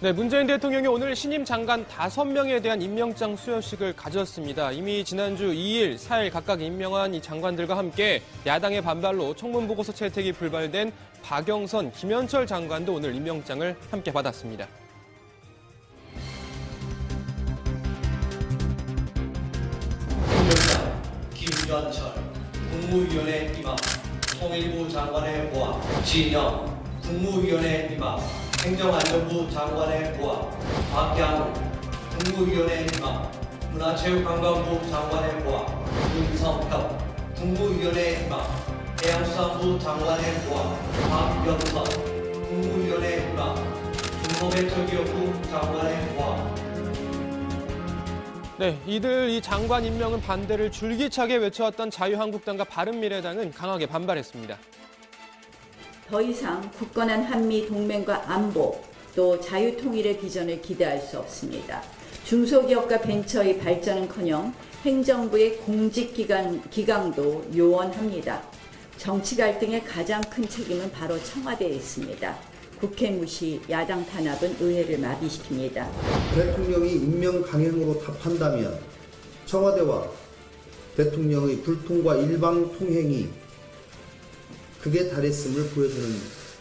네, 문재인 대통령이 오늘 신임 장관 5명에 대한 임명장 수여식을 가졌습니다. 이미 지난주 2일, 4일 각각 임명한 이 장관들과 함께 야당의 반발로 청문보고서 채택이 불발된 박영선, 김현철 장관도 오늘 임명장을 함께 받았습니다. 임명장 김현철 국무위원회 임명, 통일부 장관의 보아, 진영 국무위원회 임명, 행정안전부 장관의 보아, 박양우 국무위원회 임명, 문화체육관광부 장관의 보아, 윤성혁 국무위원회 임명, 해양수산부 장관의 보아, 박영선 국무위원회 임명, 중소벤처기업부 장관의 보아. 네, 이들 이 장관 임명은 반대를 줄기차게 외쳐왔던 자유한국당과 바른미래당은 강하게 반발했습니다. 더 이상 굳건한 한미 동맹과 안보, 또 자유통일의 비전을 기대할 수 없습니다. 중소기업과 벤처의 발전은커녕 행정부의 공직기강도 요원합니다. 정치 갈등의 가장 큰 책임은 바로 청와대에 있습니다. 국회 무시, 야당 탄압은 의회를 마비시킵니다. 대통령이 임명 강행으로 답한다면 청와대와 대통령의 불통과 일방 통행이 극에 달했음을 보여주는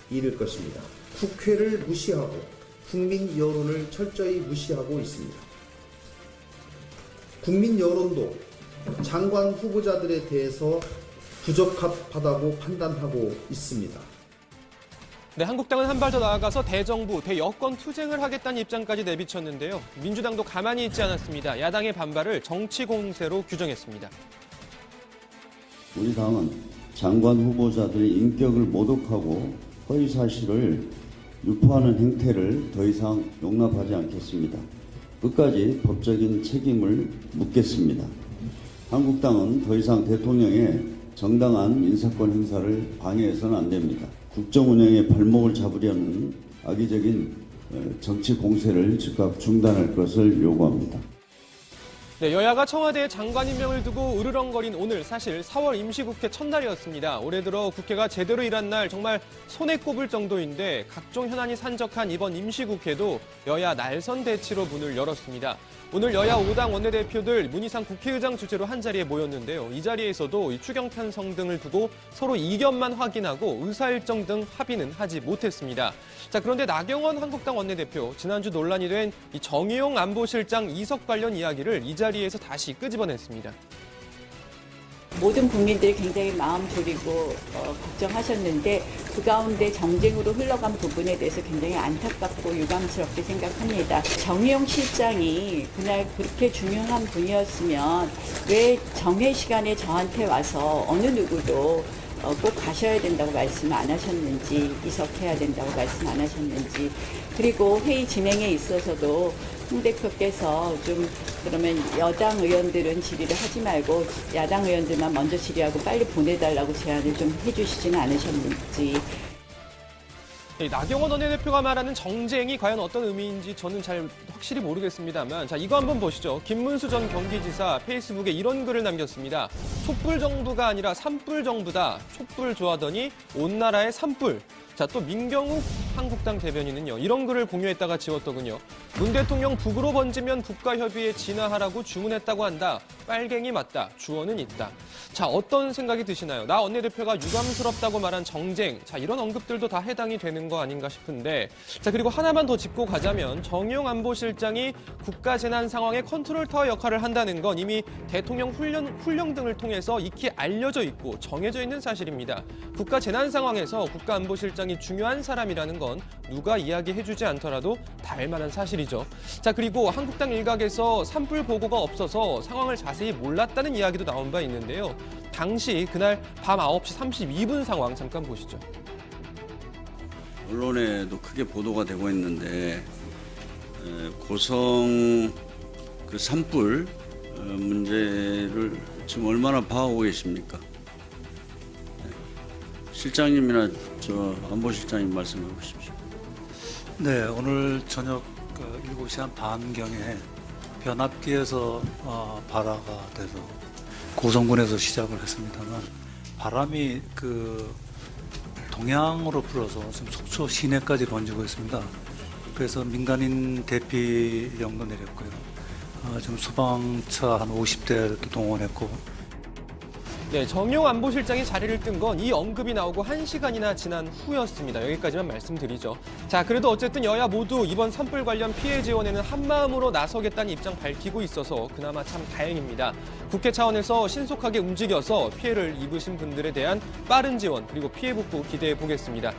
일일 것입니다. 국회를 무시하고 국민 여론을 철저히 무시하고 있습니다. 국민 여론도 장관 후보자들에 대해서 부적합하다고 판단하고 있습니다. 네, 한국당은 한 발 더 나아가서 대정부, 대여권 투쟁을 하겠다는 입장까지 내비쳤는데요. 민주당도 가만히 있지 않았습니다. 야당의 반발을 정치 공세로 규정했습니다. 우리 당은 장관 후보자들의 인격을 모독하고 허위 사실을 유포하는 행태를 더 이상 용납하지 않겠습니다. 끝까지 법적인 책임을 묻겠습니다. 한국당은 더 이상 대통령의 정당한 인사권 행사를 방해해서는 안 됩니다. 국정 운영의 발목을 잡으려는 악의적인 정치 공세를 즉각 중단할 것을 요구합니다. 네, 여야가 청와대에 장관 임명을 두고 으르렁거린 오늘 사실 4월 임시국회 첫날이었습니다. 올해 들어 국회가 제대로 일한 날 정말 손에 꼽을 정도인데 각종 현안이 산적한 이번 임시국회도 여야 날선 대치로 문을 열었습니다. 오늘 여야 5당 원내대표들 문희상 국회의장 주재로 한자리에 모였는데요. 이 자리에서도 이 추경 편성 등을 두고 서로 이견만 확인하고 의사일정 등 합의는 하지 못했습니다. 자, 그런데 나경원 한국당 원내대표 지난주 논란이 된 이 정의용 안보실장 이석 관련 이야기를 이 자리에서 다시 끄집어냈습니다. 모든 국민들이 굉장히 마음 졸이고 걱정하셨는데 그 가운데 정쟁으로 흘러간 부분에 대해서 굉장히 안타깝고 유감스럽게 생각합니다. 정의용 실장이 그날 그렇게 중요한 분이었으면 왜 정회 시간에 저한테 와서 어느 누구도 꼭 가셔야 된다고 말씀 안 하셨는지, 이석해야 된다고 말씀 안 하셨는지, 그리고 회의 진행에 있어서도 홍 대표께서 좀 그러면 여당 의원들은 질의를 하지 말고 야당 의원들만 먼저 질의하고 빨리 보내달라고 제안을 좀 해주시지는 않으셨는지. 네, 나경원 원내대표가 말하는 정쟁이 과연 어떤 의미인지 저는 잘 확실히 모르겠습니다만, 자, 이거 한번 보시죠. 김문수 전 경기지사 페이스북에 이런 글을 남겼습니다. 촛불 정부가 아니라 산불 정부다. 촛불 좋아하더니 온 나라에 산불. 자, 또 민경욱 한국당 대변인은요, 이런 글을 공유했다가 지웠더군요. 문 대통령 북으로 번지면 국가협의에 진화하라고 주문했다고 한다. 빨갱이 맞다. 주어는 있다. 자, 어떤 생각이 드시나요? 나 원내대표가 유감스럽다고 말한 정쟁. 자, 이런 언급들도 다 해당이 되는 거 아닌가 싶은데. 자, 그리고 하나만 더 짚고 가자면 정의용 안보실장이 국가재난 상황의 컨트롤타워 역할을 한다는 건 이미 대통령 훈령 등을 통해서 익히 알려져 있고 정해져 있는 사실입니다. 국가재난 상황에서 국가안보실장이 중요한 사람이라는 건 누가 이야기해주지 않더라도 다 알 만한 사실이죠. 자, 그리고 한국당 일각에서 산불 보고가 없어서 상황을 자세히 몰랐다는 이야기도 나온 바 있는데요. 당시 그날 밤 9시 32분 상황 잠깐 보시죠. 언론에도 크게 보도가 되고 있는데 고성 그 산불 문제를 지금 얼마나 봐오고 계십니까? 실장님이나 저 안보실장님 말씀해 보십시오. 네, 오늘 저녁 7시 한 반경에 변압기에서 발화가 돼서 고성군에서 시작을 했습니다만 바람이 동향으로 불어서 지금 속초 시내까지 번지고 있습니다. 그래서 민간인 대피령도 내렸고요. 지금 소방차 한 50대를 동원했고, 네, 정용 안보실장이 자리를 뜬 건 이 언급이 나오고 1시간이나 지난 후였습니다. 여기까지만 말씀드리죠. 자, 그래도 어쨌든 여야 모두 이번 산불 관련 피해 지원에는 한마음으로 나서겠다는 입장 밝히고 있어서 그나마 참 다행입니다. 국회 차원에서 신속하게 움직여서 피해를 입으신 분들에 대한 빠른 지원 그리고 피해 복구 기대해 보겠습니다.